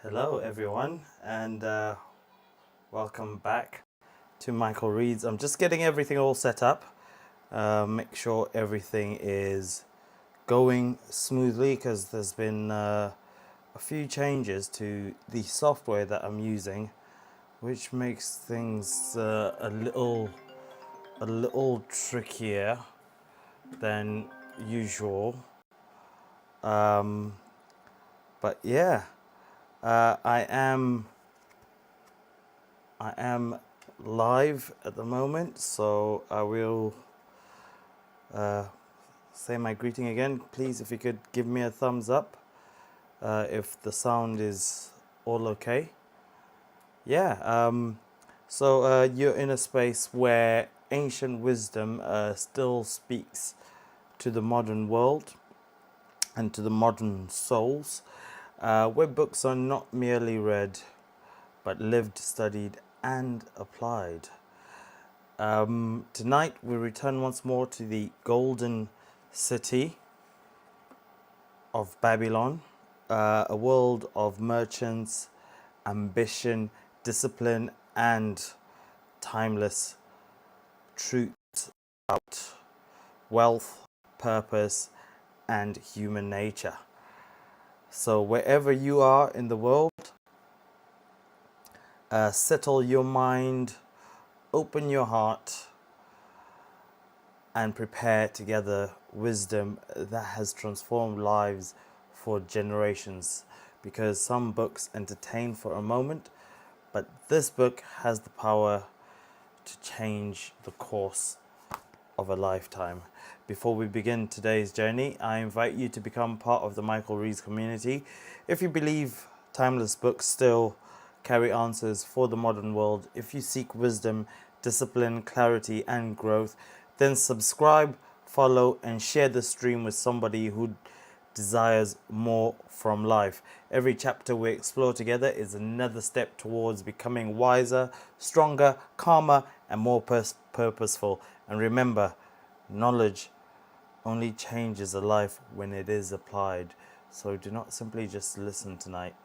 Hello, everyone, and welcome back to Michael Reads. I'm just getting everything all set up. Make sure everything is going smoothly because there's been a few changes to the software that I'm using, which makes things a little trickier than usual. But yeah, I am live at the moment, so I will say my greeting again. Please, if you could give me a thumbs up if the sound is all okay. Yeah, so you're in a space where ancient wisdom still speaks to the modern world and to the modern souls, where books are not merely read but lived, studied, and applied. Tonight we return once more to the golden city of Babylon, a world of merchants, ambition, discipline, and timeless truths about wealth, purpose, and human nature. So, wherever you are in the world, settle your mind, open your heart, and prepare to gather wisdom that has transformed lives for generations. Because some books entertain for a moment, but this book has the power to change the course of a lifetime. Before we begin today's journey, I invite you to become part of the Michael Reads community. If you believe timeless books still carry answers for the modern world, if you seek wisdom, discipline, clarity, and growth, then subscribe, follow, and share the stream with somebody who desires more from life. Every chapter we explore together is another step towards becoming wiser, stronger, calmer, and more purposeful. And remember, knowledge only changes a life when it is applied. So do not simply just listen tonight.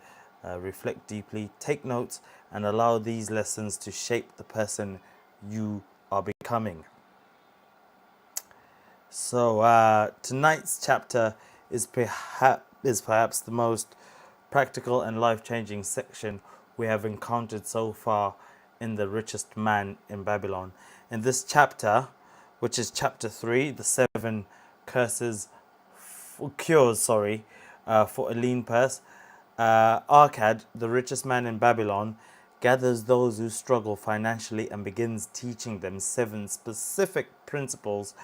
Reflect deeply, take notes, and allow these lessons to shape the person you are becoming. So tonight's chapter is perhaps the most practical and life-changing section we have encountered so far in The Richest Man in Babylon. In this chapter, which is chapter 3, the 7 cures for a lean purse, Arkad, the richest man in Babylon, gathers those who struggle financially and begins teaching them 7 specific principles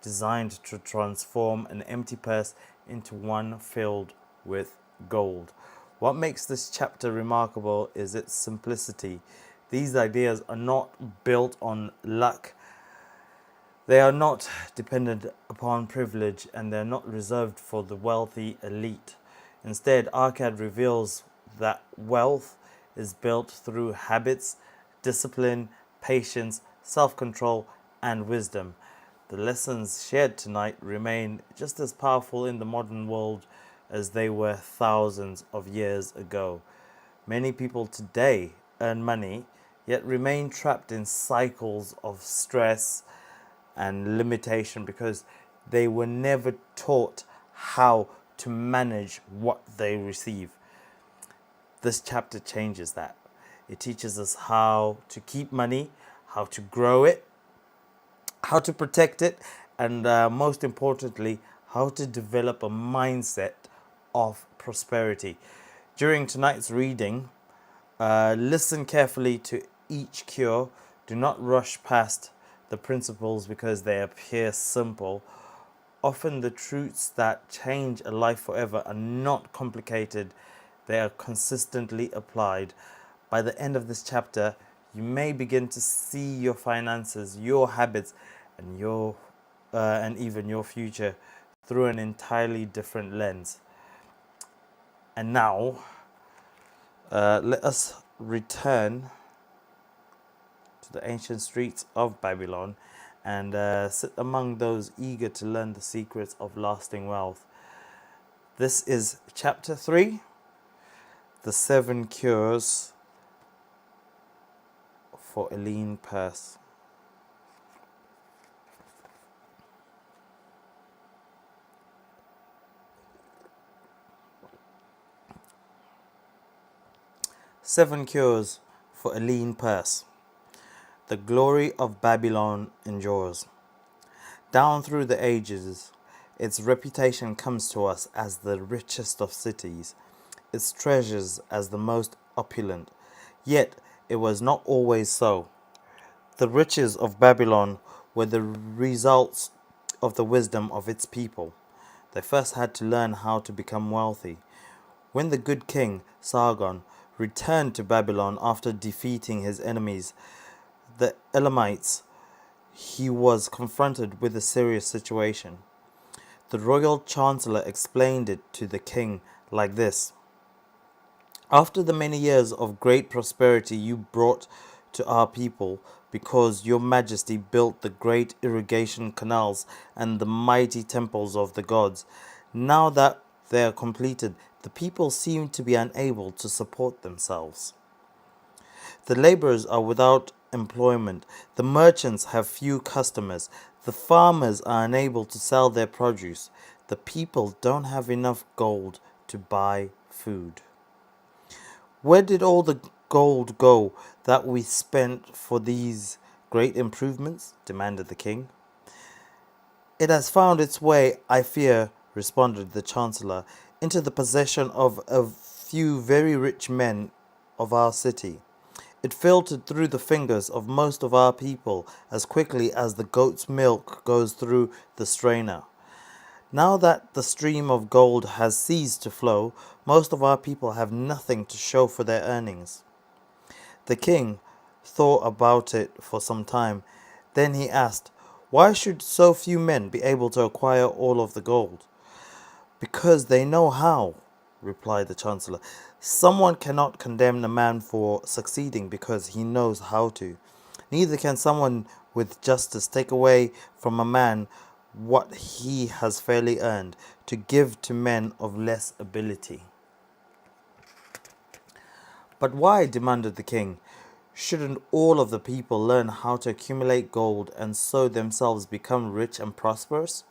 designed to transform an empty purse into one filled with gold. What makes this chapter remarkable is its simplicity. These ideas are not built on luck. They are not dependent upon privilege, and they are not reserved for the wealthy elite. Instead, Arkad reveals that wealth is built through habits, discipline, patience, self-control, and wisdom. The lessons shared tonight remain just as powerful in the modern world as they were thousands of years ago. Many people today earn money, yet remain trapped in cycles of stress and limitation because they were never taught how to manage what they receive. This chapter changes that. It teaches us how to keep money, how to grow it, how to protect it, and most importantly, how to develop a mindset of prosperity. During tonight's reading, listen carefully to each cure. Do not rush past the principles because they appear simple. Often the truths that change a life forever are not complicated. They are consistently applied. By the end of this chapter, you may begin to see your finances, your habits, and even your future through an entirely different lens. And now, let us return to the ancient streets of Babylon and sit among those eager to learn the secrets of lasting wealth. This is chapter 3, The 7 cures for a lean purse. Seven cures for a lean purse. The glory of Babylon endures. Down through the ages, its reputation comes to us as the richest of cities, its treasures as the most opulent. Yet it was not always so. The riches of Babylon were the results of the wisdom of its people. They first had to learn how to become wealthy. When the good king, Sargon, returned to Babylon after defeating his enemies, the Elamites, he was confronted with a serious situation. The royal chancellor explained it to the king like this: After the many years of great prosperity you brought to our people, because your majesty built the great irrigation canals and the mighty temples of the gods, now that they are completed, the people seem to be unable to support themselves. The laborers are without employment, the merchants have few customers, the farmers are unable to sell their produce, the people don't have enough gold to buy food. Where did all the gold go that we spent for these great improvements? Demanded the king. It has found its way, I fear, responded the chancellor, into the possession of a few very rich men of our city. It filtered through the fingers of most of our people as quickly as the goat's milk goes through the strainer. Now that the stream of gold has ceased to flow, most of our people have nothing to show for their earnings. The king thought about it for some time. Then he asked, Why should so few men be able to acquire all of the gold? Because they know how, replied the chancellor. Someone cannot condemn a man for succeeding because he knows how to. Neither can someone with justice take away from a man what he has fairly earned, to give to men of less ability. But why, demanded the king, shouldn't all of the people learn how to accumulate gold and so themselves become rich and prosperous?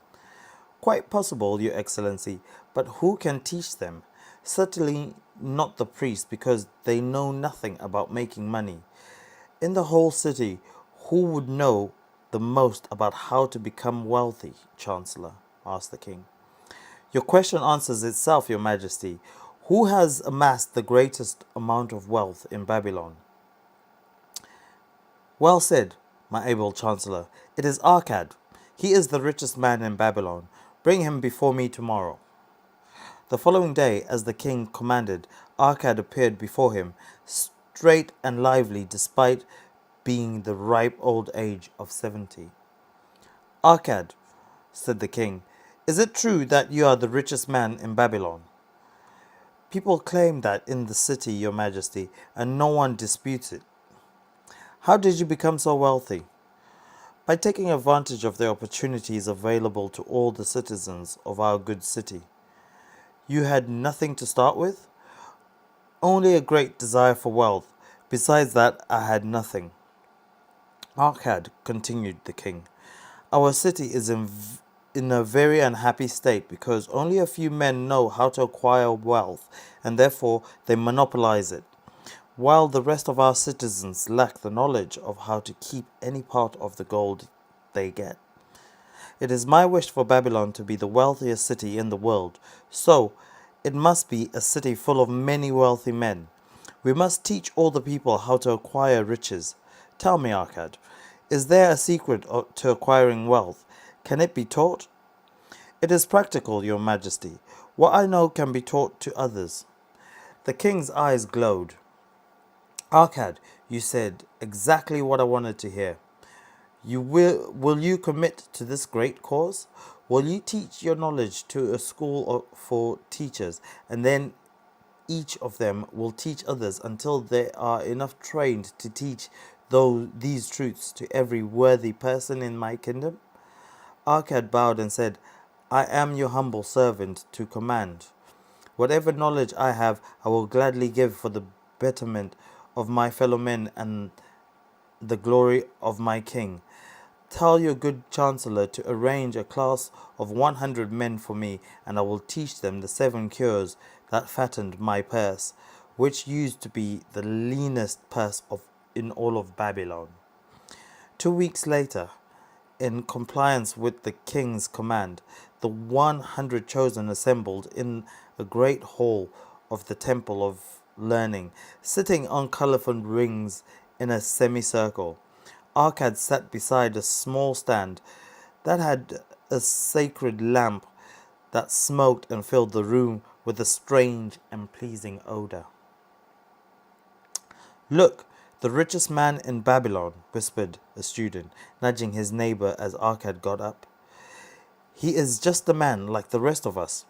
Quite possible, Your Excellency, but who can teach them? Certainly not the priests, because they know nothing about making money. In the whole city, who would know the most about how to become wealthy, Chancellor? Asked the king. Your question answers itself, Your Majesty. Who has amassed the greatest amount of wealth in Babylon? Well said, my able Chancellor. It is Arkad. He is the richest man in Babylon. Bring him before me tomorrow. The following day, as the king commanded, Arkad appeared before him, straight and lively despite being the ripe old age of 70. Arkad, said the king, is it true that you are the richest man in Babylon? People claim that in the city, Your Majesty, and no one disputes it. How did you become so wealthy? By taking advantage of the opportunities available to all the citizens of our good city. You had nothing to start with? Only a great desire for wealth. Besides that, I had nothing. Arkad, continued the king, our city is in a very unhappy state because only a few men know how to acquire wealth and therefore they monopolize it, while the rest of our citizens lack the knowledge of how to keep any part of the gold they get. It is my wish for Babylon to be the wealthiest city in the world, so it must be a city full of many wealthy men. We must teach all the people how to acquire riches. Tell me, Arkad, is there a secret to acquiring wealth? Can it be taught? It is practical, Your Majesty. What I know can be taught to others. The king's eyes glowed. Arkad, you said exactly what I wanted to hear. Will you commit to this great cause? Will you teach your knowledge to a school for teachers, and then each of them will teach others until they are enough trained to teach these truths to every worthy person in my kingdom? Arkad bowed and said, I am your humble servant to command. Whatever knowledge I have, I will gladly give for the betterment of my fellow men and the glory of my king. Tell your good chancellor to arrange a class of 100 men for me, and I will teach them the 7 cures that fattened my purse, which used to be the leanest purse in all of Babylon. 2 weeks later, in compliance with the king's command, the 100 chosen assembled in a great hall of the Temple of Learning, sitting on colorful rings in a semicircle. Arkad sat beside a small stand that had a sacred lamp that smoked and filled the room with a strange and pleasing odor. "Look, the richest man in Babylon," whispered a student, nudging his neighbor as Arkad got up. "He is just a man like the rest of us."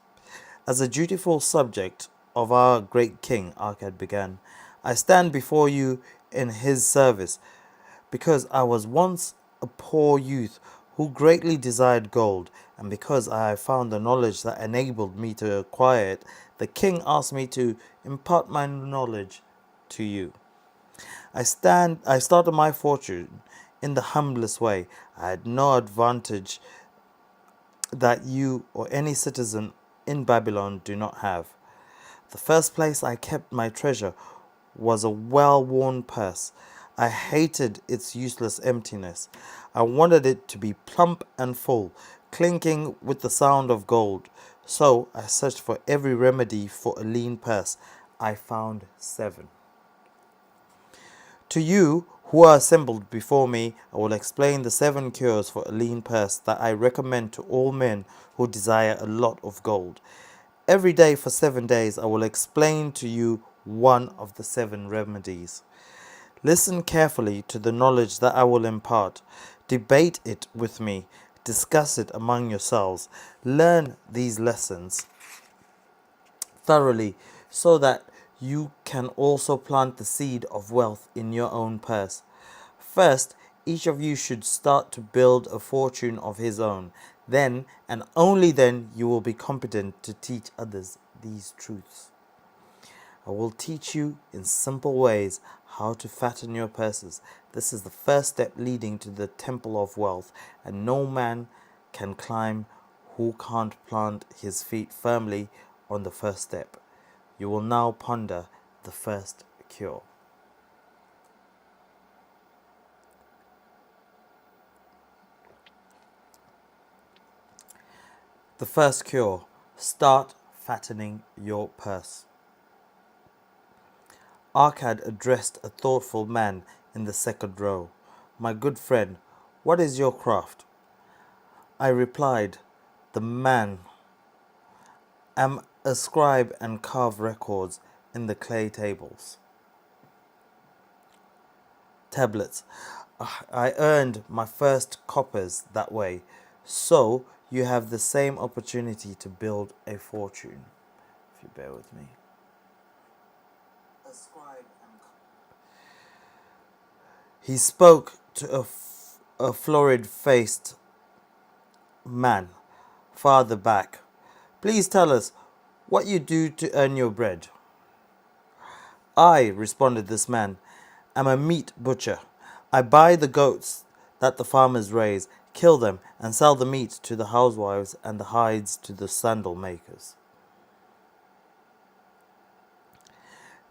"As a dutiful subject of our great king," Arkad began, "I stand before you in his service, because I was once a poor youth who greatly desired gold, and because I have found the knowledge that enabled me to acquire it, the king asked me to impart my knowledge to you. I started my fortune in the humblest way. I had no advantage that you or any citizen in Babylon do not have. The first place I kept my treasure was a well-worn purse. I hated its useless emptiness. I wanted it to be plump and full, clinking with the sound of gold. So I searched for every remedy for a lean purse. I found 7. To you who are assembled before me, I will explain the 7 cures for a lean purse that I recommend to all men who desire a lot of gold. Every day for 7 days, I will explain to you one of the 7 remedies. Listen carefully to the knowledge that I will impart. Debate it with me. Discuss it among yourselves. Learn these lessons thoroughly so that you can also plant the seed of wealth in your own purse. First, each of you should start to build a fortune of his own. Then, and only then, you will be competent to teach others these truths. I will teach you in simple ways how to fatten your purses. This is the first step leading to the temple of wealth, and no man can climb who can't plant his feet firmly on the first step. You will now ponder the first cure. The first cure: start fattening your purse. Arkad addressed a thoughtful man in the second row. "My good friend, what is your craft?" I replied, "The man am a scribe and carve records in the clay tablets. I earned my first coppers that way, so you have the same opportunity to build a fortune." If you bear with me. A scribe and He spoke to a florid-faced man farther back. "Please tell us what you do to earn your bread." "I," responded this man, "am a meat butcher. I buy the goats that the farmers raise, kill them, and sell the meat to the housewives and the hides to the sandal makers."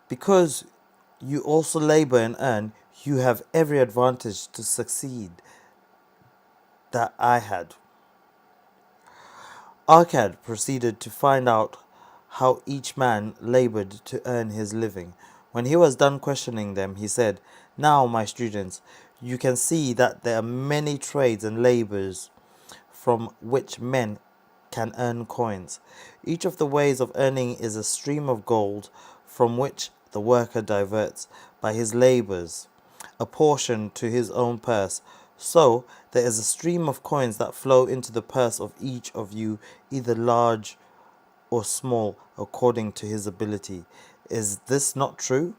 "Because you also labor and earn, you have every advantage to succeed that I had." Arkad proceeded to find out how each man labored to earn his living. When he was done questioning them, he said, "Now, my students, you can see that there are many trades and labors from which men can earn coins. Each of the ways of earning is a stream of gold from which the worker diverts, by his labors, a portion to his own purse. So there is a stream of coins that flow into the purse of each of you, either large or small, according to his ability. Is this not true?"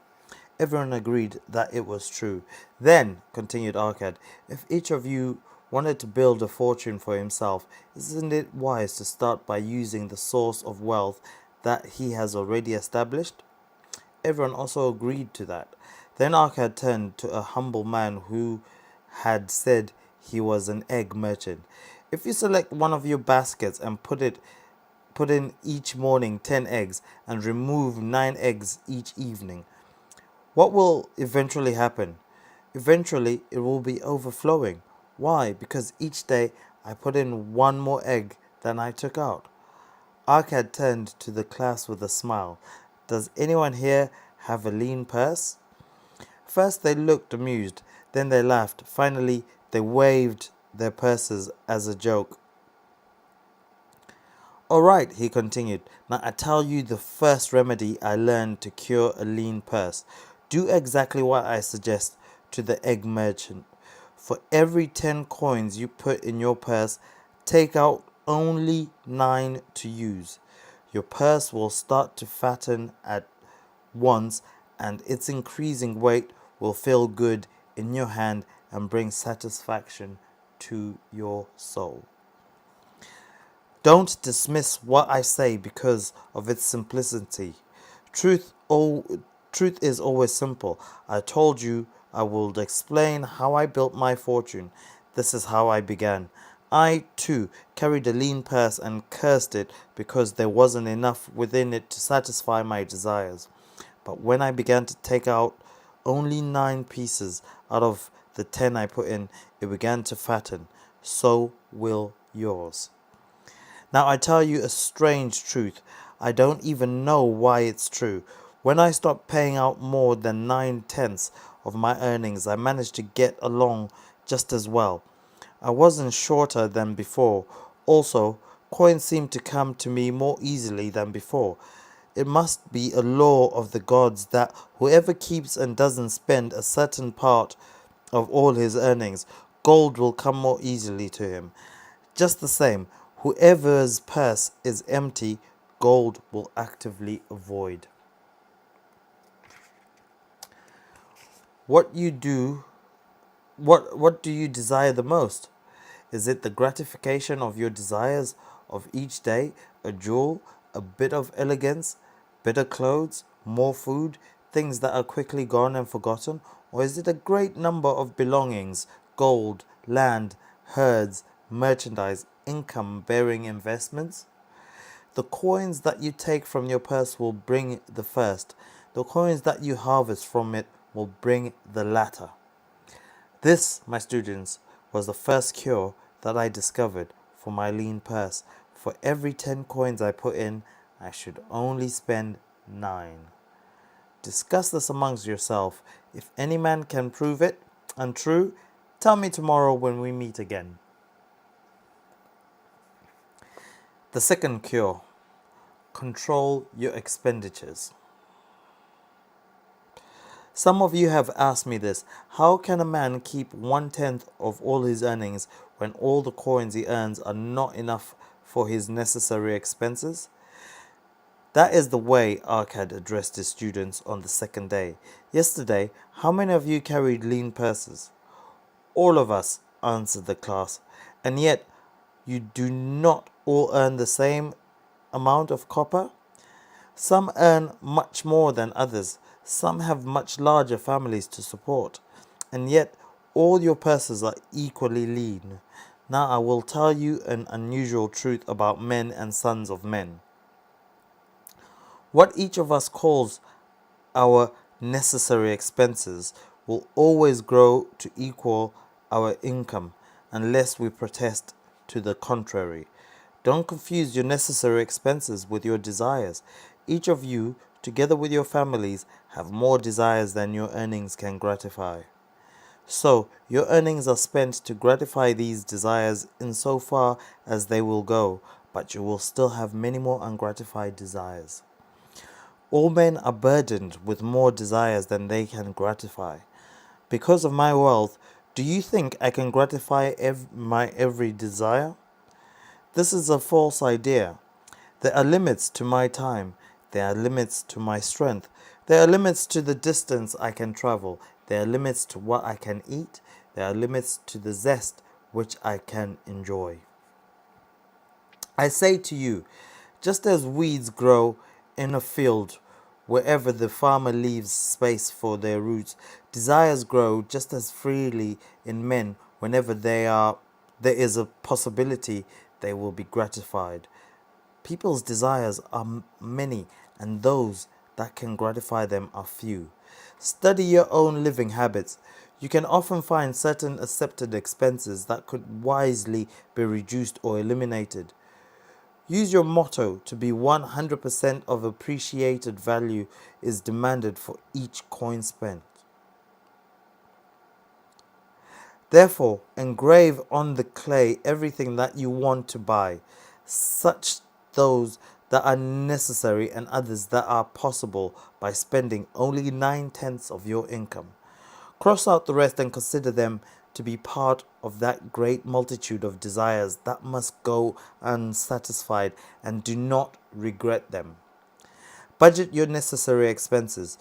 Everyone agreed that it was true. "Then," continued Arkad, "if each of you wanted to build a fortune for himself, isn't it wise to start by using the source of wealth that he has already established? Everyone also agreed to that. Then Arkad turned to a humble man who had said he was an egg merchant. If you select one of your baskets and put in each morning 10 eggs and remove 9 eggs each evening, what will eventually happen? Eventually, it will be overflowing. Why? Because each day I put in one more egg than I took out. Arkad turned to the class with a smile. Does anyone here have a lean purse? First they looked amused, then they laughed. Finally, they waved their purses as a joke. All right, he continued. Now I tell you the first remedy I learned to cure a lean purse. Do exactly what I suggest to the egg merchant. For every 10 coins you put in your purse, take out only 9 to use. Your purse will start to fatten at once, and its increasing weight will feel good in your hand and bring satisfaction to your soul. Don't dismiss what I say because of its simplicity. Truth is always simple. I told you I would explain how I built my fortune. This is how I began. I, too, carried a lean purse and cursed it because there wasn't enough within it to satisfy my desires. But when I began to take out only 9 pieces out of the 10 I put in, it began to fatten. So will yours. Now I tell you a strange truth. I don't even know why it's true. When I stopped paying out more than 9/10 of my earnings, I managed to get along just as well. I wasn't shorter than before. Also, coins seemed to come to me more easily than before. It must be a law of the gods that whoever keeps and doesn't spend a certain part of all his earnings, gold will come more easily to him. Just the same, whoever's purse is empty, gold will actively avoid. What do you desire the most? Is it the gratification of your desires of each day, a jewel, a bit of elegance, better clothes, more food, things that are quickly gone and forgotten? Or is it a great number of belongings, gold, land, herds, merchandise, income-bearing investments? The coins that you take from your purse will bring the first. The coins that you harvest from it will bring the latter. This, my students, was the first cure that I discovered for my lean purse. For every 10 coins I put in, I should only spend 9. Discuss this amongst yourself. If any man can prove it untrue, tell me tomorrow when we meet again. The second cure: control your expenditures. Some of you have asked me this. How can a man keep 1/10 of all his earnings when all the coins he earns are not enough for his necessary expenses? That is the way Arkad addressed his students on the second day. Yesterday, how many of you carried lean purses? All of us, answered the class. And yet, you do not all earn the same amount of copper? Some earn much more than others. Some have much larger families to support. And yet, all your purses are equally lean. Now I will tell you an unusual truth about men and sons of men. What each of us calls our necessary expenses will always grow to equal our income unless we protest to the contrary. Don't confuse your necessary expenses with your desires. Each of you, together with your families, have more desires than your earnings can gratify. So, your earnings are spent to gratify these desires insofar as they will go, but you will still have many more ungratified desires. All men are burdened with more desires than they can gratify. Because of my wealth, do you think I can gratify my every desire? This is a false idea. There are limits to my time. There are limits to my strength. There are limits to the distance I can travel. There are limits to what I can eat. There are limits to the zest which I can enjoy. I say to you, just as weeds grow in a field, wherever the farmer leaves space for their roots, desires grow just as freely in men whenever there is a possibility they will be gratified. People's desires are many, and those that can gratify them are few. Study your own living habits. You can often find certain accepted expenses that could wisely be reduced or eliminated. Use your motto to be 100% of appreciated value is demanded for each coin spent. Therefore, engrave on the clay everything that you want to buy, such those that are necessary and others that are possible by spending only 9/10 of your income. Cross out the rest and consider them to be part of that great multitude of desires that must go unsatisfied, and do not regret them. Budget your necessary expenses.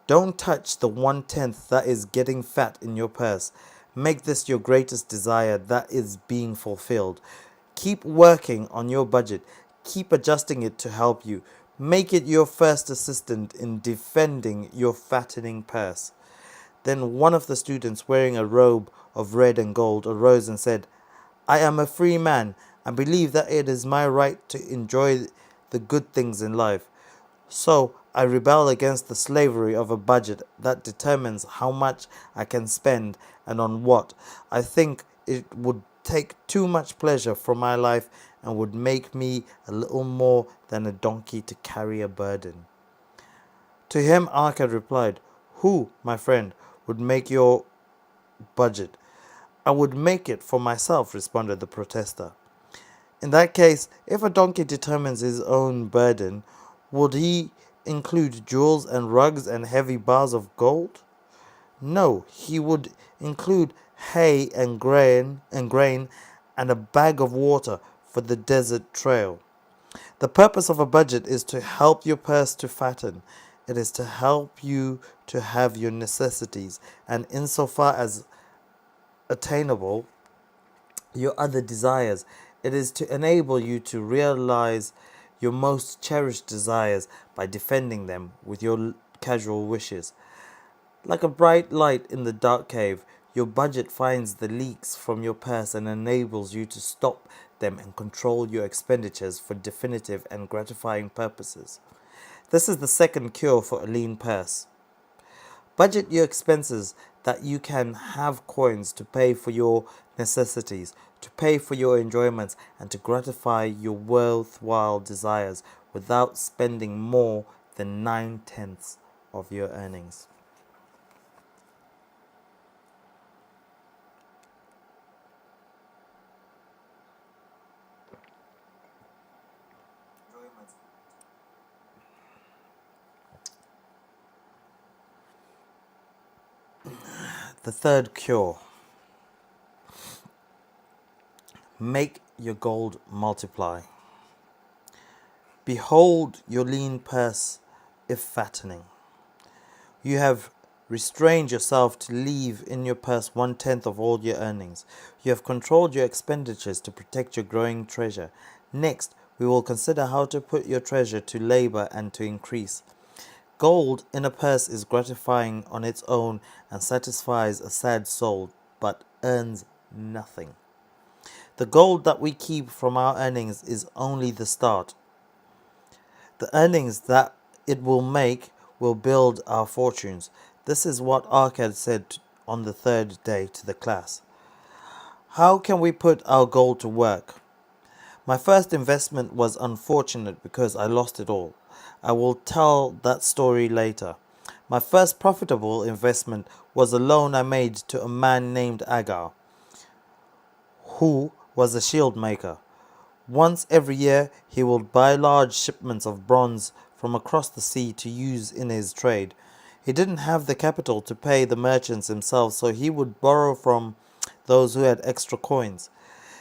Don't touch the 1/10 that is getting fat in your purse. Make this your greatest desire that is being fulfilled. Keep working on your budget. Keep adjusting it to help you. Make it your first assistant in defending your fattening purse. Then one of the students, wearing a robe of red and gold, arose and said, I am a free man and believe that it is my right to enjoy the good things in life. So I rebel against the slavery of a budget that determines how much I can spend and on what. I think it would take too much pleasure from my life and would make me a little more than a donkey to carry a burden. To him Arkad replied, Who, my friend, would make your budget? I would make it for myself, responded the protester. In that case, if a donkey determines his own burden, would he include jewels and rugs and heavy bars of gold? No, he would include hay and grain and a bag of water for the desert trail. The purpose of a budget is to help your purse to fatten. It is to help you to have your necessities, and insofar as attainable, your other desires. It is to enable you to realize your most cherished desires by defending them with your casual wishes. Like a bright light in the dark cave, your budget finds the leaks from your purse and enables you to stop them and control your expenditures for definitive and gratifying purposes. This is the second cure for a lean purse. Budget your expenses that you can have coins to pay for your necessities, to pay for your enjoyments, and to gratify your worthwhile desires without spending more than 9/10 of your earnings. The third cure. Make your gold multiply. Behold your lean purse if fattening. You have restrained yourself to leave in your purse 1/10 of all your earnings. You have controlled your expenditures to protect your growing treasure. Next, we will consider how to put your treasure to labor and to increase. Gold in a purse is gratifying on its own and satisfies a sad soul, but earns nothing. The gold that we keep from our earnings is only the start. The earnings that it will make will build our fortunes. This is what Arkad said on the third day to the class. How can we put our gold to work? My first investment was unfortunate because I lost it all. I will tell that story later. My first profitable investment was a loan I made to a man named Agar, who was a shield maker. Once every year, he would buy large shipments of bronze from across the sea to use in his trade. He didn't have the capital to pay the merchants himself, so he would borrow from those who had extra coins.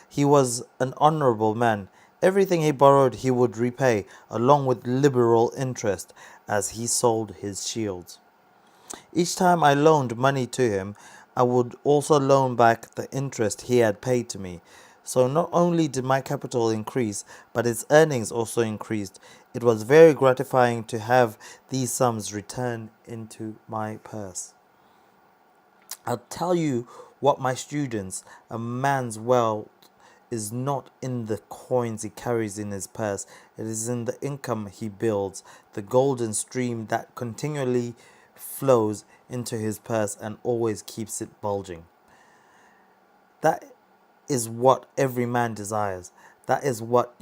He was an honorable man. Everything he borrowed he would repay, along with liberal interest, as he sold his shields. Each time I loaned money to him, I would also loan back the interest he had paid to me. So not only did my capital increase, but its earnings also increased. It was very gratifying to have these sums return into my purse. I'll tell you what, my students, a man's wealth is not in the coins he carries in his purse, it is in the income he builds, the golden stream that continually flows into his purse and always keeps it bulging. That is what every man desires. That is what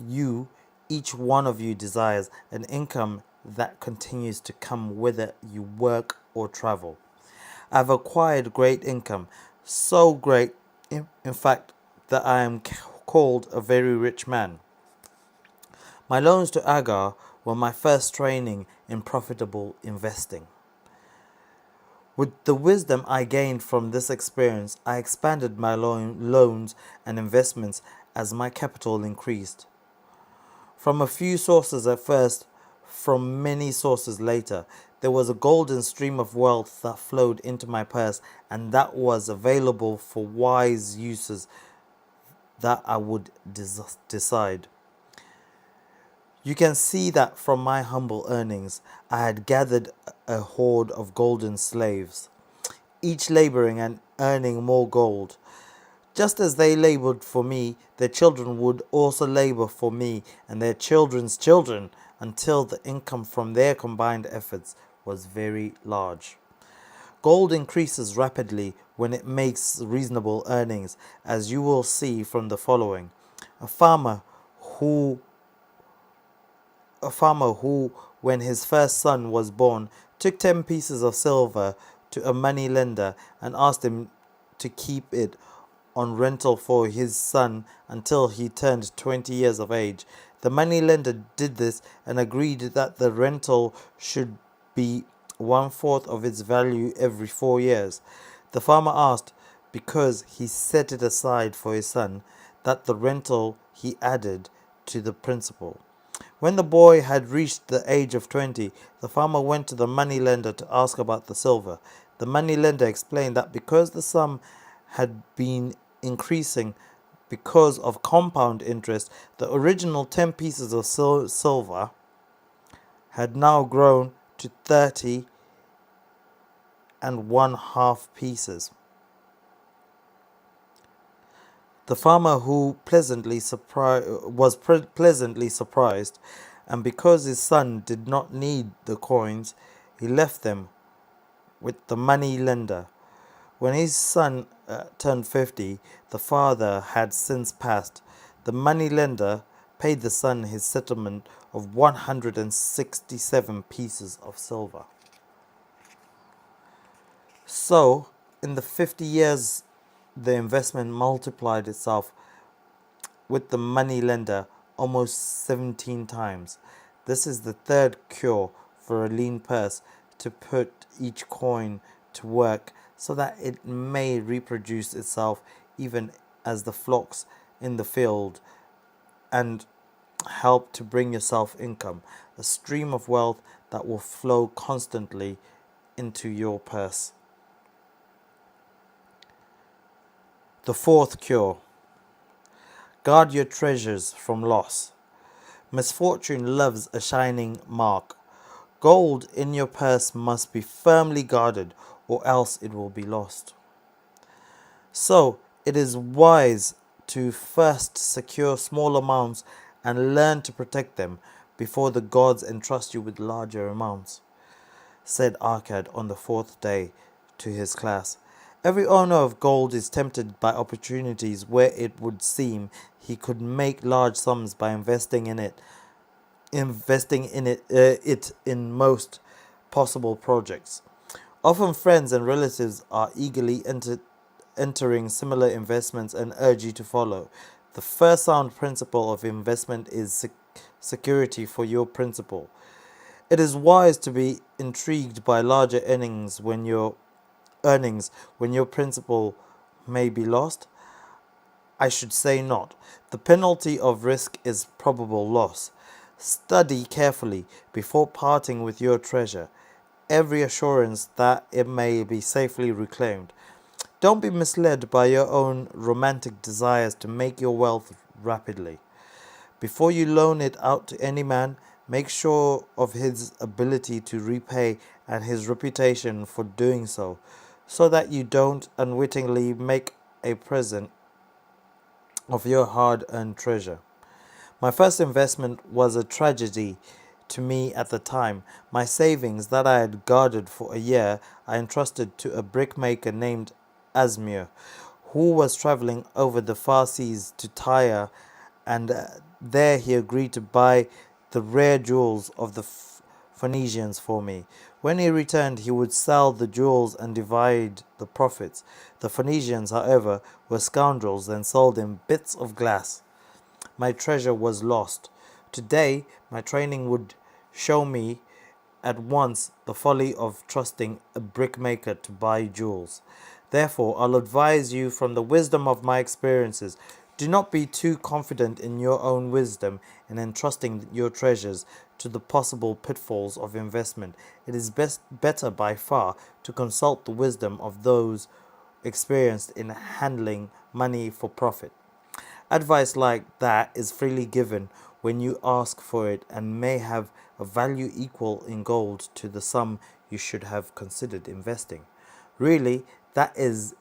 each one of you desires, an income that continues to come whether you work or travel. I've acquired great income, so great, in fact, that I am called a very rich man. My loans to Agar were my first training in profitable investing. With the wisdom I gained from this experience, I expanded my loans and investments as my capital increased. From a few sources at first, from many sources later, there was a golden stream of wealth that flowed into my purse, and that was available for wise uses that I would decide. You can see that from my humble earnings, I had gathered a horde of golden slaves, each laboring and earning more gold. Just as they labored for me, their children would also labor for me and their children's children until the income from their combined efforts was very large. Gold increases rapidly when it makes reasonable earnings, as you will see from the following. A farmer who, when his first son was born, took 10 pieces of silver to a money lender and asked him to keep it on rental for his son until he turned 20 years of age. The money lender did this and agreed that the rental should be 1/4 of its value every 4 years. The farmer asked, because he set it aside for his son, that the rental he added to the principal. When the boy had reached the age of 20, the farmer went to the money lender to ask about the silver. The money lender explained that because the sum had been increasing because of compound interest, the original 10 pieces of silver had now grown to 30 and 1/2 pieces. The farmer who was pleasantly surprised, and because his son did not need the coins, he left them with the money lender. When his son turned 50, the father had since passed. The money lender paid the son his settlement of 167 pieces of silver. So, in the 50 years, the investment multiplied itself with the money lender almost 17 times. This is the third cure for a lean purse: to put each coin to work so that it may reproduce itself even as the flocks in the field, and help to bring yourself income, a stream of wealth that will flow constantly into your purse. The fourth cure: guard your treasures from loss. Misfortune loves a shining mark. Gold in your purse must be firmly guarded, or else it will be lost. So, it is wise to first secure small amounts and learn to protect them before the gods entrust you with larger amounts, said Arkad on the fourth day to his class. Every owner of gold is tempted by opportunities where it would seem he could make large sums by investing in it in most possible projects. Often friends and relatives are eagerly entering similar investments and urge you to follow. The first sound principle of investment is security for your principal. It is wise to be intrigued by larger earnings when your principal may be lost. I should say not. The penalty of risk is probable loss. Study carefully before parting with your treasure, every assurance that it may be safely reclaimed. Don't be misled by your own romantic desires to make your wealth rapidly. Before you loan it out to any man, make sure of his ability to repay and his reputation for doing so, so that you don't unwittingly make a present of your hard earned treasure. My first investment was a tragedy to me at the time. My savings that I had guarded for a year, I entrusted to a brickmaker named Asmir, who was traveling over the far seas to Tyre, and there he agreed to buy the rare jewels of the Phoenicians for me. When he returned, he would sell the jewels and divide the profits. The Phoenicians, however, were scoundrels and sold him bits of glass. My treasure was lost. Today, my training would show me at once the folly of trusting a brickmaker to buy jewels. Therefore, I'll advise you from the wisdom of my experiences. Do not be too confident in your own wisdom in entrusting your treasures to the possible pitfalls of investment. It is better by far to consult the wisdom of those experienced in handling money for profit. Advice like that is freely given when you ask for it and may have a value equal in gold to the sum you should have considered investing. Really, that is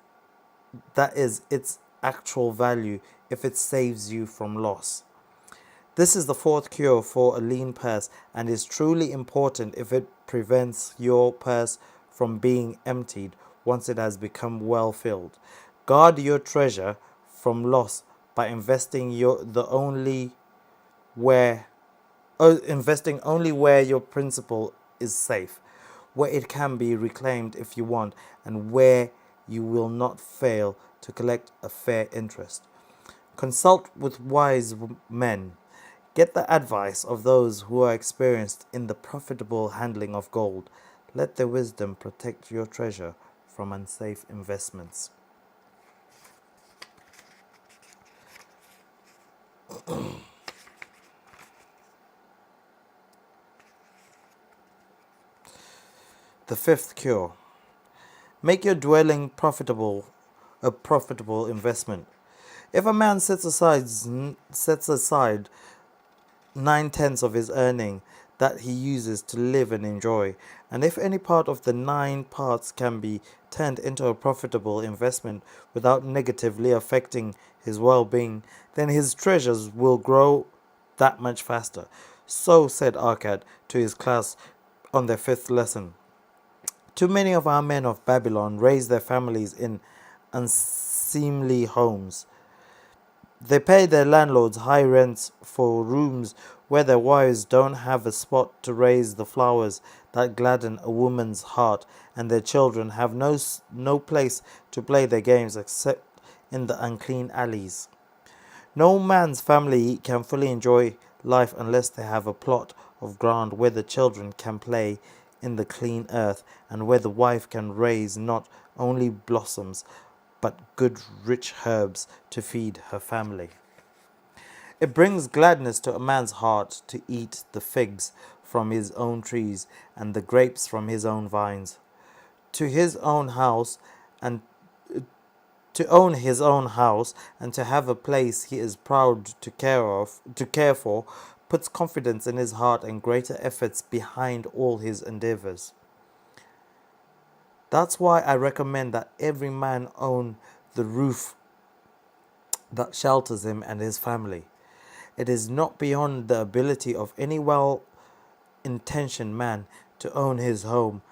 its actual value if it saves you from loss. This is the fourth cure for a lean purse and is truly important if it prevents your purse from being emptied once it has become well filled. Guard your treasure from loss by investing only where your principal is safe, where it can be reclaimed if you want, and where you will not fail to collect a fair interest. Consult with wise men. Get the advice of those who are experienced in the profitable handling of gold. Let their wisdom protect your treasure from unsafe investments. The fifth cure. Make your dwelling a profitable investment. If a man sets aside 9/10 of his earning that he uses to live and enjoy, and if any part of the 9 parts can be turned into a profitable investment without negatively affecting his well-being, then his treasures will grow that much faster. So said Arkad to his class on their fifth lesson. Too many of our men of Babylon raise their families in unseemly homes. They pay their landlords high rents for rooms where their wives don't have a spot to raise the flowers that gladden a woman's heart, and their children have no place to play their games except in the unclean alleys. No man's family can fully enjoy life unless they have a plot of ground where the children can play in the clean earth, and where the wife can raise not only blossoms but good rich herbs to feed her family. It brings gladness to a man's heart to eat the figs from his own trees and the grapes from his own vines. To his own house and to own his own house and to have a place he is proud to care for, puts confidence in his heart and greater efforts behind all his endeavors. That's why I recommend that every man own the roof that shelters him and his family. It is not beyond the ability of any well-intentioned man to own his home.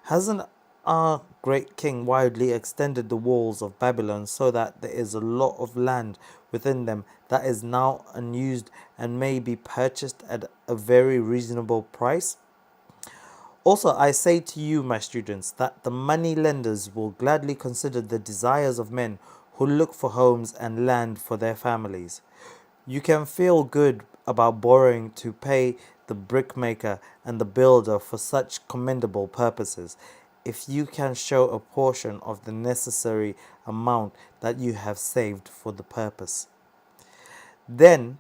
Hasn't our great king widely extended the walls of Babylon so that there is a lot of land within them that is now unused and may be purchased at a very reasonable price? Also, I say to you, my students, that the money lenders will gladly consider the desires of men who look for homes and land for their families. You can feel good about borrowing to pay the brickmaker and the builder for such commendable purposes, if you can show a portion of the necessary amount that you have saved for the purpose. Then,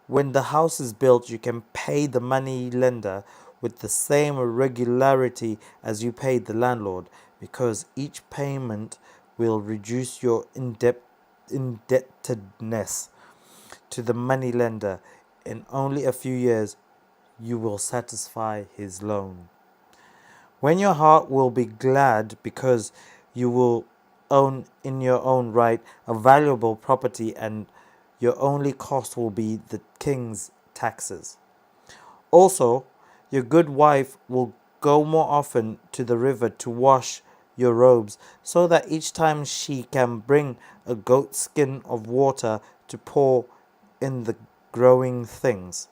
when the house is built, you can pay the money lender with the same regularity as you paid the landlord, because each payment will reduce your indebtedness to the moneylender. In only a few years, you will satisfy his loan. When your heart will be glad because you will own in your own right a valuable property, and your only cost will be the king's taxes. Also, your good wife will go more often to the river to wash your robes, so that each time she can bring a goat skin of water to pour in the growing things.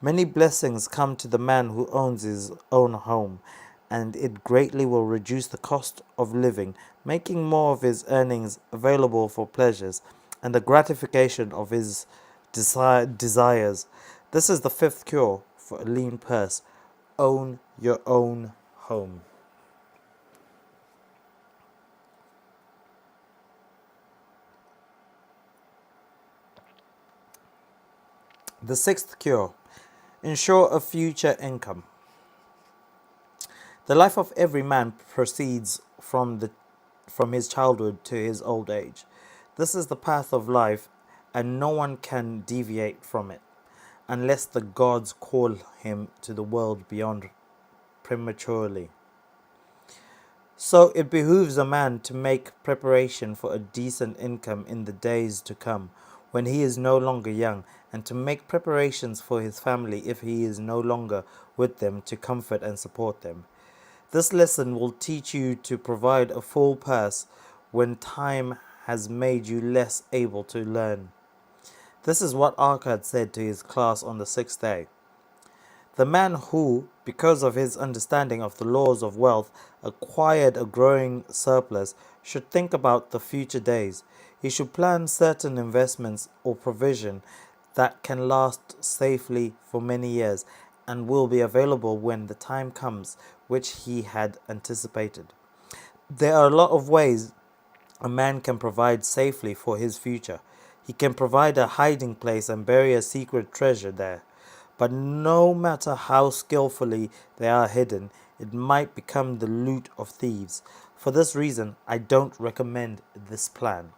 Many blessings come to the man who owns his own home, and it greatly will reduce the cost of living, making more of his earnings available for pleasures and the gratification of his desires. This is the fifth cure for a lean purse. Own your own home. The sixth cure. Ensure a future income. The life of every man proceeds from his childhood to his old age. This is the path of life, and no one can deviate from it, unless the gods call him to the world beyond prematurely. So it behooves a man to make preparation for a decent income in the days to come, when he is no longer young, and to make preparations for his family if he is no longer with them to comfort and support them. This lesson will teach you to provide a full purse when time has made you less able to learn. This is what Arkad said to his class on the sixth day. The man who, because of his understanding of the laws of wealth, acquired a growing surplus should think about the future days. He should plan certain investments or provision that can last safely for many years and will be available when the time comes, which he had anticipated. There are a lot of ways a man can provide safely for his future. He can provide a hiding place and bury a secret treasure there. But no matter how skillfully they are hidden, it might become the loot of thieves. For this reason, I don't recommend this plan.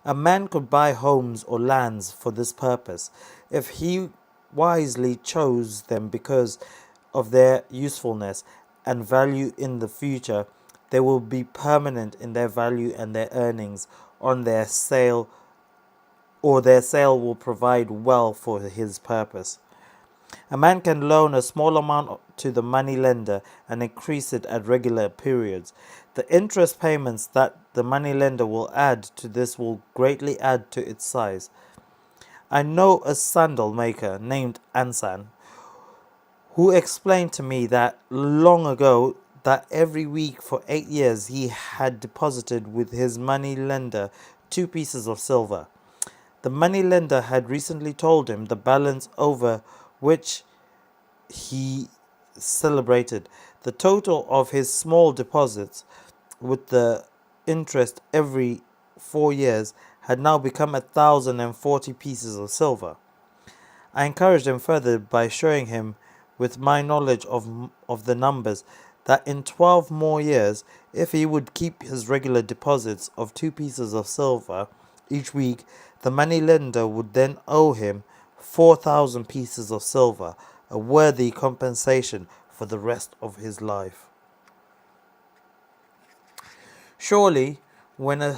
A man could buy homes or lands for this purpose, if he wisely chose them because of their usefulness and value in the future. They will be permanent in their value, and their earnings on their sale will provide well for his purpose. A man can loan a small amount to the money lender and increase it at regular periods. The interest payments that the money lender will add to this will greatly add to its size. I know a sandal maker named Ansan who explained to me that long ago that every week for 8 years he had deposited with his money lender 2 pieces of silver. The money lender had recently told him the balance over which he celebrated. The total of his small deposits, with the interest every 4 years, had now become 1,040 pieces of silver. I encouraged him further by showing him, with my knowledge of the numbers, that in 12 more years, if he would keep his regular deposits of 2 pieces of silver each week, the money lender would then owe him 4,000 pieces of silver, a worthy compensation for the rest of his life. Surely, when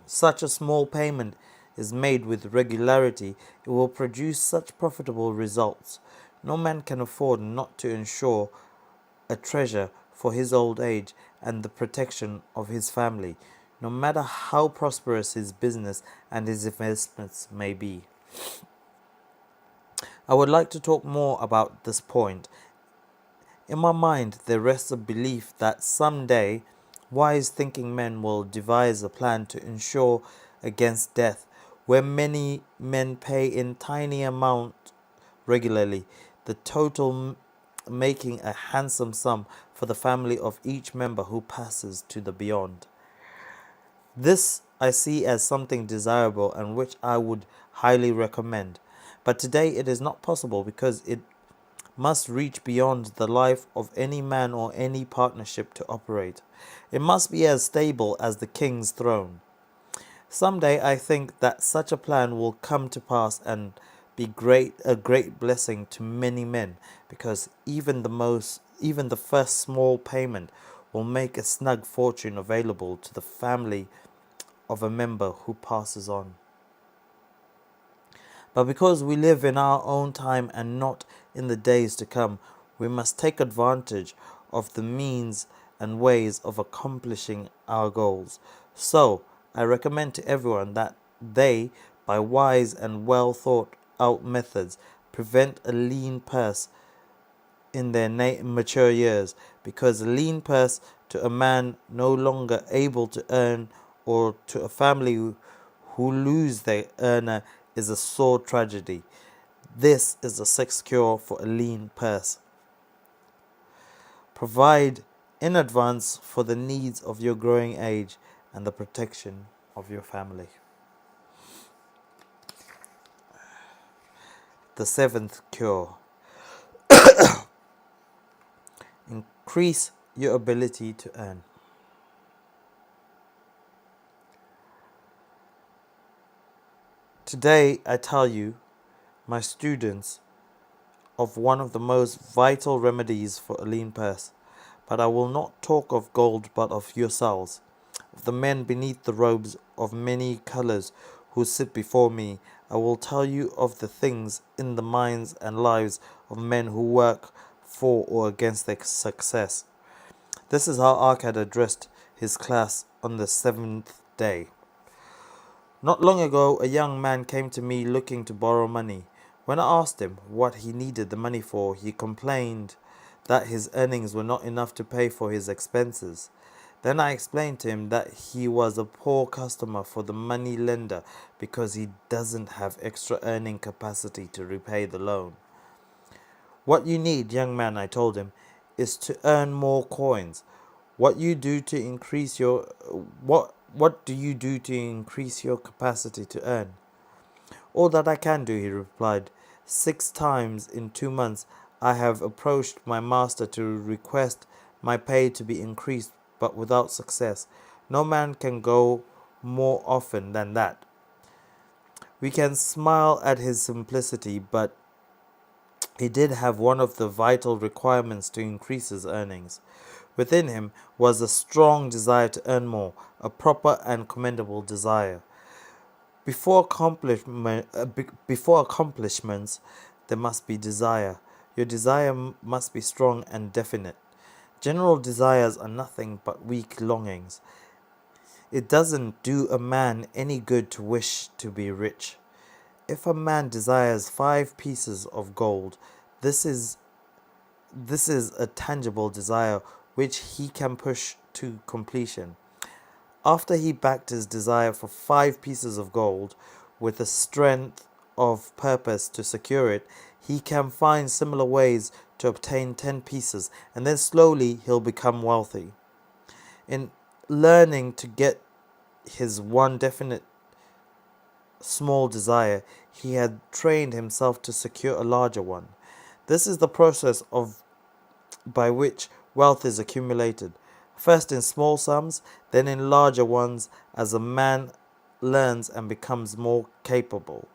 such a small payment is made with regularity, it will produce such profitable results. No man can afford not to ensure a treasure for his old age and the protection of his family, no matter how prosperous his business and his investments may be. I would like to talk more about this point. In my mind, there rests a belief that someday wise thinking men will devise a plan to insure against death, where many men pay in tiny amount regularly, the total making a handsome sum for the family of each member who passes to the beyond. This I see as something desirable and which I would highly recommend. But today it is not possible because must reach beyond the life of any man or any partnership to operate. It must be as stable as the king's throne. Someday I think that such a plan will come to pass and be a great blessing to many men, because even the first small payment will make a snug fortune available to the family of a member who passes on. But because we live in our own time and not in the days to come, we must take advantage of the means and ways of accomplishing our goals. So, I recommend to everyone that they, by wise and well thought out methods, prevent a lean purse in their mature years, because a lean purse to a man no longer able to earn, or to a family who lose their earner, is a sore tragedy. This is the sixth cure for a lean purse. Provide in advance for the needs of your growing age and the protection of your family. The seventh cure: increase your ability to earn. Today, I tell you, my students, of one of the most vital remedies for a lean purse. But I will not talk of gold, but of yourselves, of the men beneath the robes of many colours who sit before me. I will tell you of the things in the minds and lives of men who work for or against their success. This is how Arkad addressed his class on the seventh day. Not long ago, a young man came to me looking to borrow money. When I asked him what he needed the money for, he complained that his earnings were not enough to pay for his expenses. Then I explained to him that he was a poor customer for the money lender because he doesn't have extra earning capacity to repay the loan. What you need, young man, I told him, is to earn more coins. What you do to increase your what do you do to increase your capacity to earn? All that I can do, he replied. 6 times in 2 months I have approached my master to request my pay to be increased, but without success. No man can go more often than that. We can smile at his simplicity, but he did have one of the vital requirements to increase his earnings. Within him was a strong desire to earn more, a proper and commendable desire. Before accomplishments, there must be desire. Your desire must be strong and definite. General desires are nothing but weak longings. It doesn't do a man any good to wish to be rich. If a man desires 5 pieces of gold, this is a tangible desire which he can push to completion. After he backed his desire for 5 pieces of gold with the strength of purpose to secure it, he can find similar ways to obtain 10 pieces, and then slowly he'll become wealthy. In learning to get his one definite small desire, he had trained himself to secure a larger one. This is the process by which wealth is accumulated, first in small sums, then in larger ones as a man learns and becomes more capable.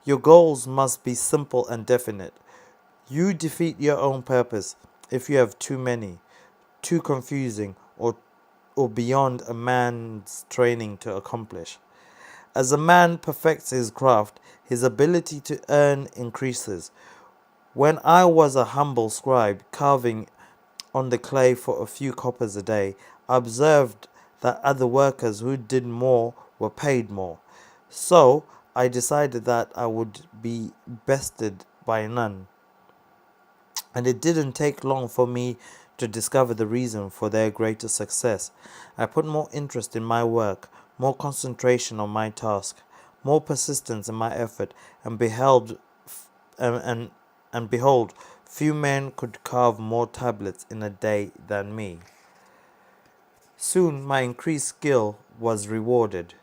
Your goals must be simple and definite. You defeat your own purpose if you have too many, too confusing, or beyond a man's training to accomplish. As a man perfects his craft, his ability to earn increases. When I was a humble scribe carving on the clay for a few coppers a day, I observed that other workers who did more were paid more. So I decided that I would be bested by none. And it didn't take long for me to discover the reason for their greater success. I put more interest in my work, more concentration on my task, more persistence in my effort, and behold, few men could carve more tablets in a day than me. Soon my increased skill was rewarded.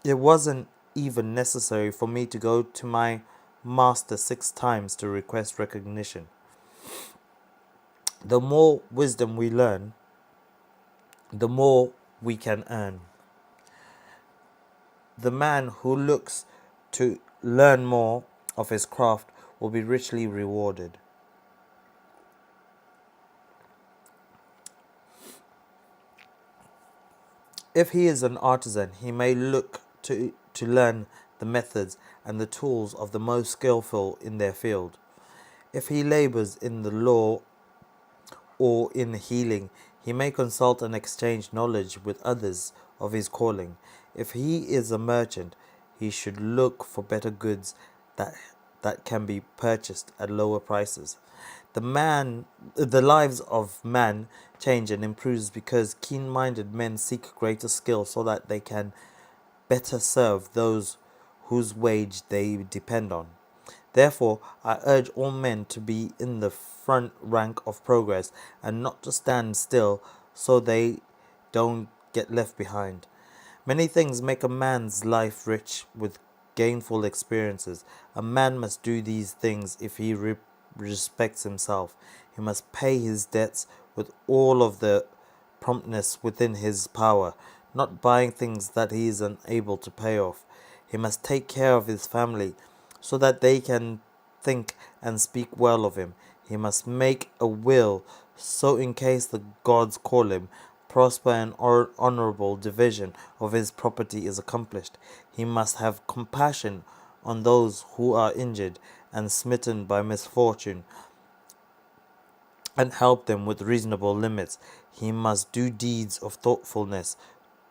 It wasn't even necessary for me to go to my master 6 times to request recognition. The more wisdom we learn, the more we can earn. The man who looks to learn more of his craft will be richly rewarded. If he is an artisan, he may look to learn the methods and the tools of the most skillful in their field. If he labors in the law or in healing, he may consult and exchange knowledge with others of his calling. If he is a merchant, he should look for better goods that can be purchased at lower prices. The lives of man change and improves because keen-minded men seek greater skill so that they can better serve those whose wage they depend on. Therefore, I urge all men to be in the front rank of progress and not to stand still so they don't get left behind. Many things make a man's life rich with gainful experiences. A man must do these things if he respects himself. He must pay his debts with all of the promptness within his power, not buying things that he is unable to pay off. He must take care of his family so that they can think and speak well of him. He must make a will so in case the gods call him, prosper and honorable division of his property is accomplished. He must have compassion on those who are injured and smitten by misfortune, and help them with reasonable limits. He must do deeds of thoughtfulness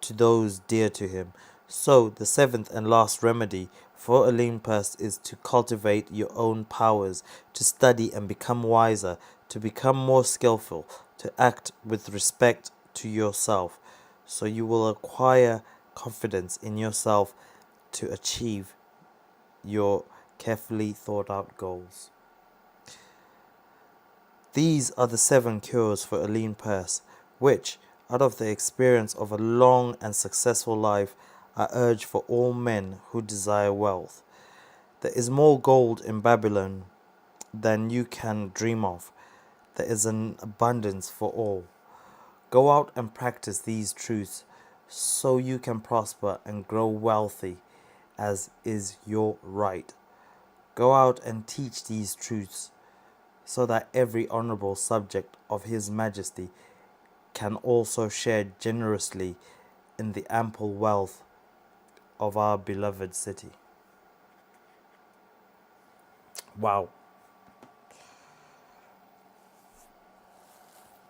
to those dear to him. So, the seventh and last remedy for a lean purse is to cultivate your own powers, to study and become wiser, to become more skillful, to act with respect to yourself, so you will acquire confidence in yourself to achieve your carefully thought out goals. These are the 7 cures for a lean purse, which, out of the experience of a long and successful life, I urge for all men who desire wealth. There is more gold in Babylon than you can dream of. There is an abundance for all. Go out and practice these truths so you can prosper and grow wealthy, as is your right. Go out and teach these truths so that every honorable subject of His Majesty can also share generously in the ample wealth of our beloved city. Wow.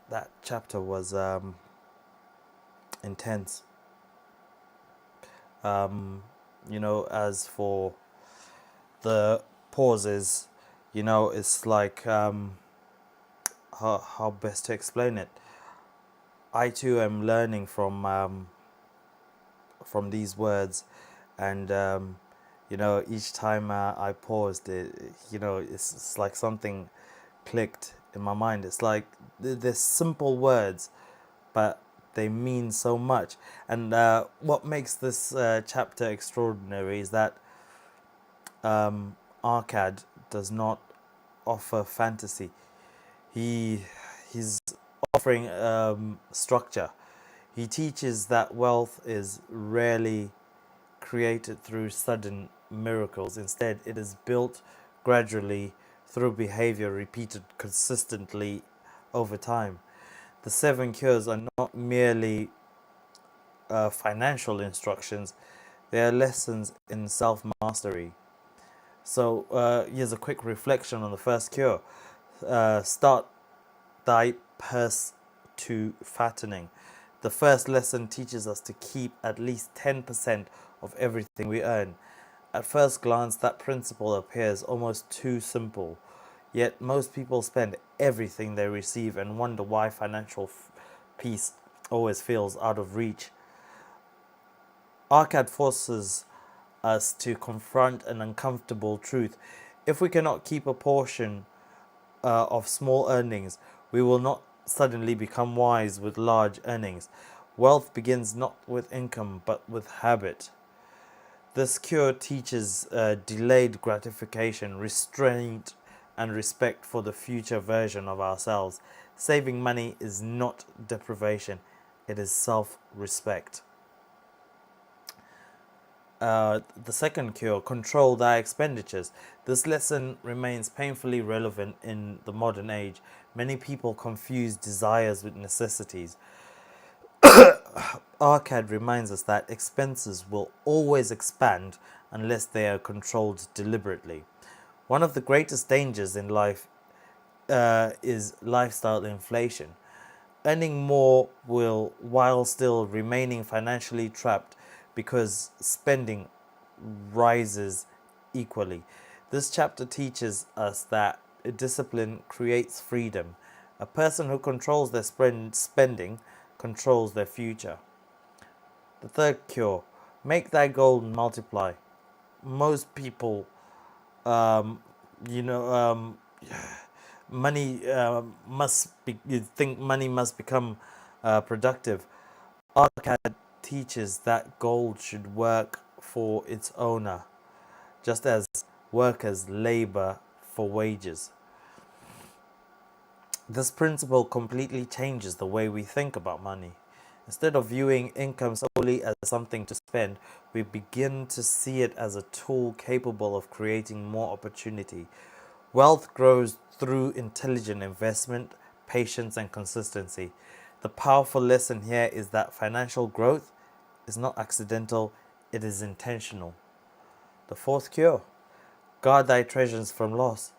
That chapter was intense. As for the pauses, it's like how best to explain it. I too am learning from these words, and each time I paused, it's like something clicked in my mind. It's like they're simple words, but they mean so much. And what makes this chapter extraordinary is that Arkad does not offer fantasy. He's offering structure. He teaches that wealth is rarely created through sudden miracles. Instead, it is built gradually through behavior repeated consistently over time. The 7 cures are not merely financial instructions, they are lessons in self mastery. So, here's a quick reflection on the first cure. Start thy purse to fattening. The first lesson teaches us to keep at least 10% of everything we earn. At first glance, that principle appears almost too simple. Yet most people spend everything they receive and wonder why financial peace always feels out of reach. Arkad forces us to confront an uncomfortable truth. If we cannot keep a portion of small earnings, we will not suddenly become wise with large earnings. Wealth begins not with income but with habit. This cure teaches delayed gratification, restraint, and respect for the future version of ourselves. Saving money is not deprivation, it is self respect. The second cure, control thy expenditures. This lesson remains painfully relevant in the modern age. Many people confuse desires with necessities. Arkad reminds us that expenses will always expand unless they are controlled deliberately. One of the greatest dangers in life is lifestyle inflation. Earning more will while still remaining financially trapped because spending rises equally. This chapter teaches us that discipline creates freedom. A person who controls their spending controls their future. The third cure, make thy gold multiply. Most people, um, you know, money must be, you think money must become productive. Arkad teaches that gold should work for its owner, just as workers labor for wages. This principle completely changes the way we think about money. Instead of viewing income solely as something to spend, we begin to see it as a tool capable of creating more opportunity. Wealth grows through intelligent investment, patience, and consistency. The powerful lesson here is that financial growth is not accidental, it is intentional. The fourth cure, guard thy treasures from loss.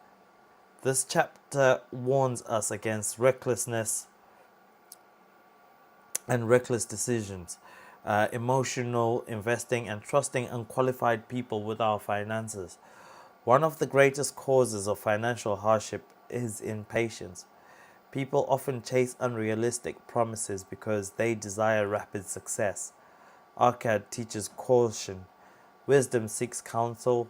This chapter warns us against recklessness and reckless decisions, emotional investing, and trusting unqualified people with our finances. One of the greatest causes of financial hardship is impatience. People often chase unrealistic promises because they desire rapid success. Arkad teaches caution. Wisdom seeks counsel,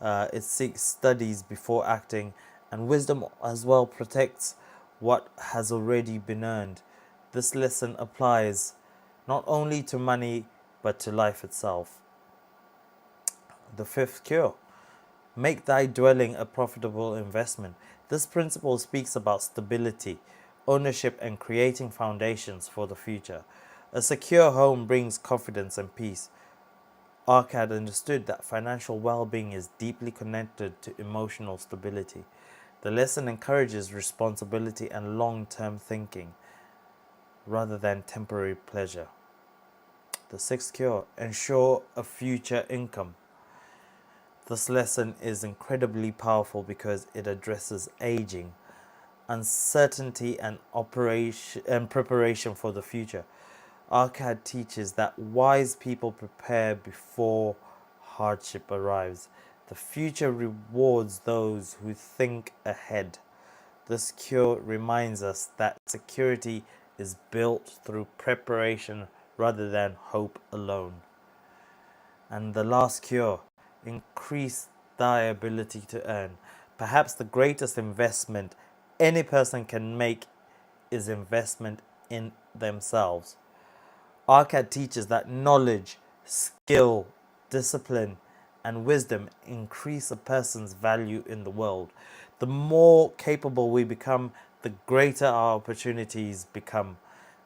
it seeks studies before acting, and wisdom as well protects what has already been earned. This lesson applies not only to money but to life itself. The fifth cure, make thy dwelling a profitable investment. This principle speaks about stability, ownership, and creating foundations for the future. A secure home brings confidence and peace. Arkad understood that financial well-being is deeply connected to emotional stability. The lesson encourages responsibility and long-term thinking rather than temporary pleasure. The sixth cure, ensure a future income. This lesson is incredibly powerful because it addresses aging, uncertainty, and preparation for the future. Arkad teaches that wise people prepare before hardship arrives. The future rewards those who think ahead. This cure reminds us that security is built through preparation rather than hope alone. And the last cure, increase thy ability to earn. Perhaps the greatest investment any person can make is investment in themselves. Arkad teaches that knowledge, skill, discipline, and wisdom increase a person's value in the world. The more capable we become, the greater our opportunities become.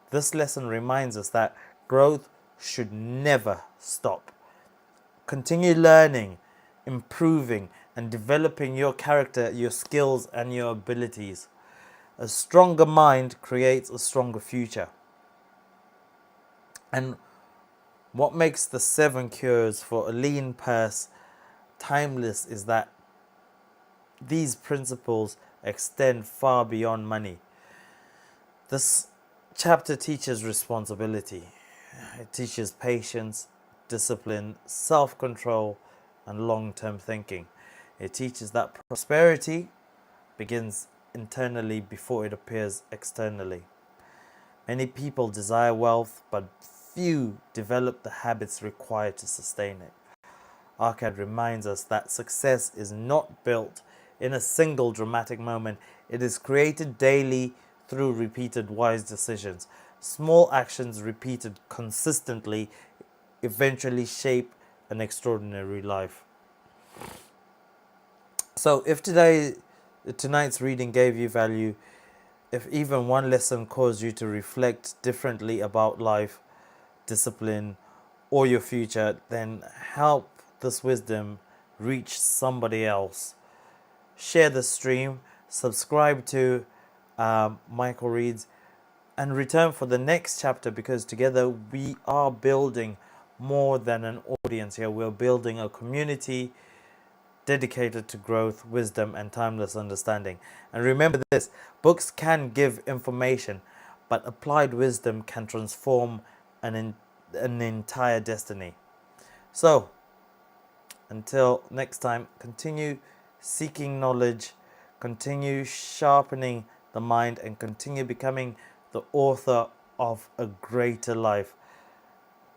This lesson reminds us that growth should never stop. Continue learning, improving, and developing your character, your skills, and your abilities. A stronger mind creates a stronger future. And what makes the 7 cures for a lean purse timeless is that these principles extend far beyond money. This chapter teaches responsibility. It teaches patience, discipline, self-control, and long-term thinking. It teaches that prosperity begins internally before it appears externally. Many people desire wealth, but few develop the habits required to sustain it. Arkad reminds us that success is not built in a single dramatic moment. It is created daily through repeated wise decisions. Small actions repeated consistently eventually shape an extraordinary life. So if tonight's reading gave you value, if even one lesson caused you to reflect differently about life, discipline, or your future, then help this wisdom reach somebody else. Share the stream, subscribe to Michael Reads, and return for the next chapter, because together we are building more than an audience here. We're building a community dedicated to growth, wisdom, and timeless understanding. And remember this, books can give information, but applied wisdom can transform an entire destiny. So, until next time, continue seeking knowledge, continue sharpening the mind, and continue becoming the author of a greater life.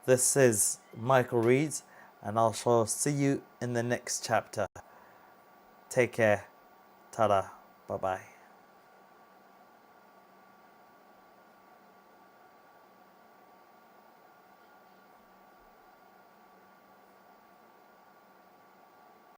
This is Michael Reads, and I shall see you in the next chapter. Take care. Ta-da. Bye-bye.